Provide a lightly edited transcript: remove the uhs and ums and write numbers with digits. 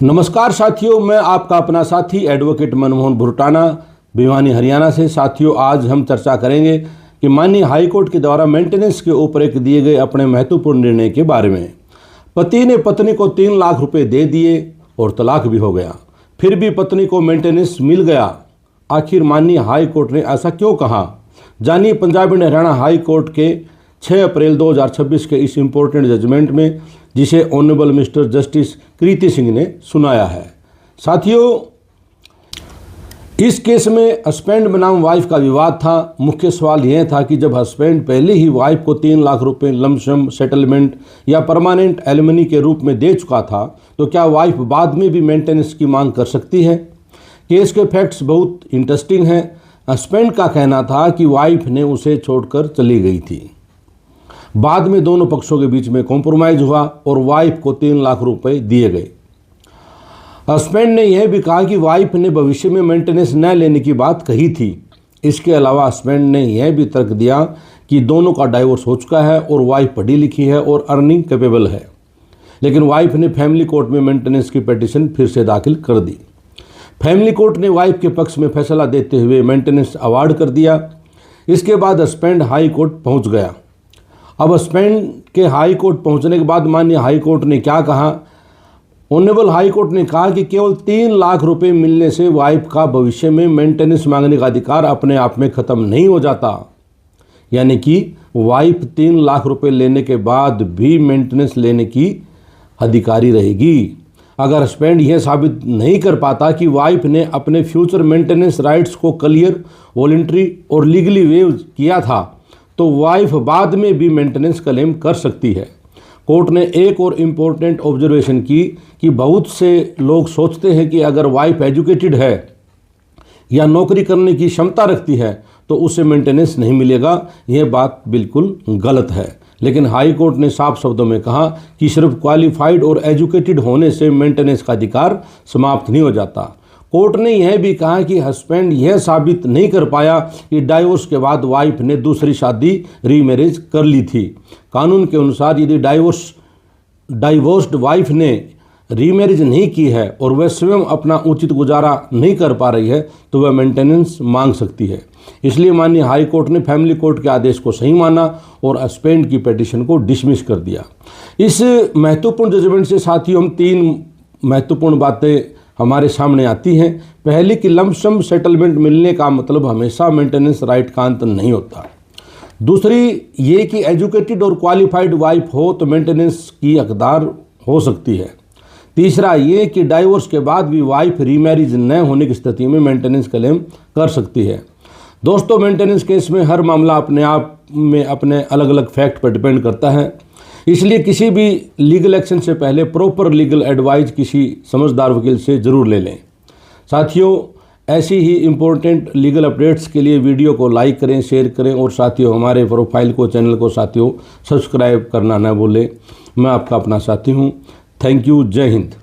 नमस्कार साथियों, मैं आपका अपना साथी एडवोकेट मनमोहन भुरटाना भिवानी हरियाणा से। साथियों, आज हम चर्चा करेंगे कि माननीय हाईकोर्ट के द्वारा मेंटेनेंस के ऊपर एक दिए गए अपने महत्वपूर्ण निर्णय के बारे में। पति ने पत्नी को 3 लाख रुपए दे दिए और तलाक भी हो गया, फिर भी पत्नी को मेंटेनेंस मिल गया। आखिर माननीय हाईकोर्ट ने ऐसा क्यों कहा? जानिए पंजाब एंड हरियाणा हाईकोर्ट के 6 अप्रैल 2026 के इस इम्पोर्टेंट जजमेंट में, जिसे ऑनरेबल मिस्टर जस्टिस कृति सिंह ने सुनाया है। साथियों, इस केस में हस्बैंड बनाम वाइफ का विवाद था। मुख्य सवाल यह था कि जब हस्बैंड पहले ही वाइफ को 3 लाख रुपए लमसम सेटलमेंट या परमानेंट एलिमनी के रूप में दे चुका था, तो क्या वाइफ बाद में भी मेंटेनेंस की मांग कर सकती है? केस के फैक्ट्स बहुत इंटरेस्टिंग हैं। हस्बैंड का कहना था कि वाइफ ने उसे छोड़कर चली गई थी। बाद में दोनों पक्षों के बीच में कॉम्प्रोमाइज हुआ और वाइफ को 3 लाख रुपए दिए गए। हस्बैंड ने यह भी कहा कि वाइफ ने भविष्य में मेंटेनेंस न लेने की बात कही थी। इसके अलावा हस्बैंड ने यह भी तर्क दिया कि दोनों का डाइवोर्स हो चुका है और वाइफ पढ़ी लिखी है और अर्निंग कैपेबल है। लेकिन वाइफ ने फैमिली कोर्ट में मेंटेनेंस की पिटीशन फिर से दाखिल कर दी। फैमिली कोर्ट ने वाइफ के पक्ष में फैसला देते हुए मेंटेनेंस अवार्ड कर दिया। इसके बाद हस्बैंड हाई कोर्ट पहुँच गया। अब हस्बैंड के हाई कोर्ट पहुंचने के बाद माननीय हाई कोर्ट ने क्या कहा? ऑनरेबल हाई कोर्ट ने कहा कि केवल 3 लाख रुपए मिलने से वाइफ का भविष्य में मेंटेनेंस मांगने का अधिकार अपने आप में ख़त्म नहीं हो जाता। यानी कि वाइफ 3 लाख रुपए लेने के बाद भी मेंटेनेंस लेने की अधिकारी रहेगी। अगर हस्बैंड यह साबित नहीं कर पाता कि वाइफ ने अपने फ्यूचर मेंटेनेंस राइट्स को क्लियर, वॉलंटरी और लीगली वेव किया था, तो वाइफ बाद में भी मेंटेनेंस क्लेम कर सकती है। कोर्ट ने एक और इम्पोर्टेंट ऑब्जर्वेशन की कि बहुत से लोग सोचते हैं कि अगर वाइफ एजुकेटेड है या नौकरी करने की क्षमता रखती है तो उसे मेंटेनेंस नहीं मिलेगा। यह बात बिल्कुल गलत है। लेकिन हाई कोर्ट ने साफ शब्दों में कहा कि सिर्फ क्वालिफाइड और एजुकेटेड होने से मेंटेनेंस का अधिकार समाप्त नहीं हो जाता। कोर्ट ने यह भी कहा कि हस्बैंड यह साबित नहीं कर पाया कि डाइवोर्स के बाद वाइफ ने दूसरी शादी रीमैरिज कर ली थी। कानून के अनुसार यदि डाइवोर्स्ड वाइफ ने रीमैरिज नहीं की है और वह स्वयं अपना उचित गुजारा नहीं कर पा रही है तो वह मेंटेनेंस मांग सकती है। इसलिए माननीय हाई कोर्ट ने फैमिली कोर्ट के आदेश को सही माना और हस्बैंड की पिटीशन को डिसमिस कर दिया। इस महत्वपूर्ण जजमेंट से साथियों, हम 3 महत्वपूर्ण बातें हमारे सामने आती हैं। पहले कि लमसम सेटलमेंट मिलने का मतलब हमेशा मेंटेनेंस राइट का अंत नहीं होता। दूसरी ये कि एजुकेटेड और क्वालिफाइड वाइफ हो तो मेंटेनेंस की हकदार हो सकती है। तीसरा ये कि डाइवोर्स के बाद भी वाइफ रीमैरिज न होने की स्थिति में मेंटेनेंस क्लेम कर सकती है। दोस्तों, मेंटेनेंस केस में हर मामला अपने आप में अपने अलग अलग फैक्ट पर डिपेंड करता है। इसलिए किसी भी लीगल एक्शन से पहले प्रॉपर लीगल एडवाइस किसी समझदार वकील से ज़रूर ले लें। साथियों, ऐसी ही इम्पोर्टेंट लीगल अपडेट्स के लिए वीडियो को लाइक करें, शेयर करें और साथियों हमारे प्रोफाइल को, चैनल को साथियों सब्सक्राइब करना ना भूलें। मैं आपका अपना साथी हूँ। Thank you. जय हिंद।